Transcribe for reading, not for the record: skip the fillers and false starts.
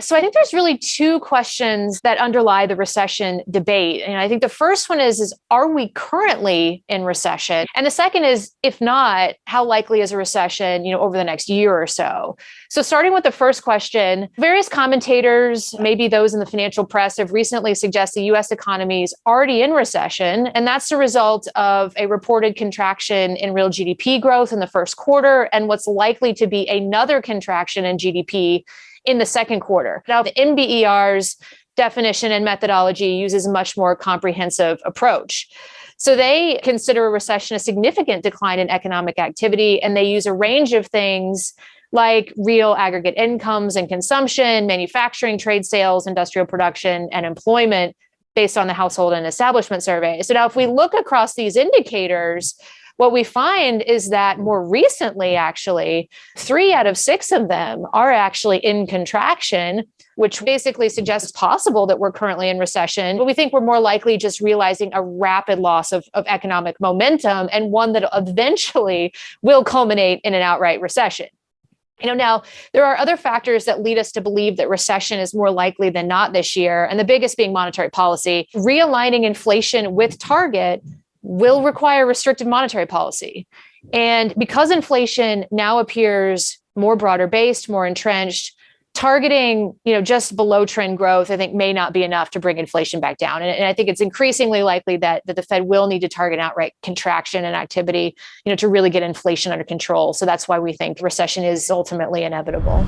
So I think there's really two questions that underlie the recession debate. And I think the first one is are we currently in recession? And the second is, if not, how likely is a recession, over the next year or so? So starting with the first question, various commentators, maybe those in the financial press, have recently suggested the US economy is already in recession. And that's the result of a reported contraction in real GDP growth in the first quarter and what's likely to be another contraction in GDP in the second quarter. Now, the NBER's definition and methodology uses a much more comprehensive approach. So they consider a recession a significant decline in economic activity, and they use a range of things like real aggregate incomes and consumption, manufacturing, trade sales, industrial production, and employment based on the household and establishment survey. So now if we look across these indicators, what we find is that more recently, actually, 3 out of 6 of them are actually in contraction, which basically suggests it's possible that we're currently in recession. But we think we're more likely just realizing a rapid loss of economic momentum and one that eventually will culminate in an outright recession. Now, there are other factors that lead us to believe that recession is more likely than not this year, and the biggest being monetary policy. Realigning inflation with target will require restrictive monetary policy. And because inflation now appears more broader based, more entrenched, targeting, just below trend growth, I think may not be enough to bring inflation back down. And I think it's increasingly likely that the Fed will need to target outright contraction and activity, to really get inflation under control. So that's why we think recession is ultimately inevitable.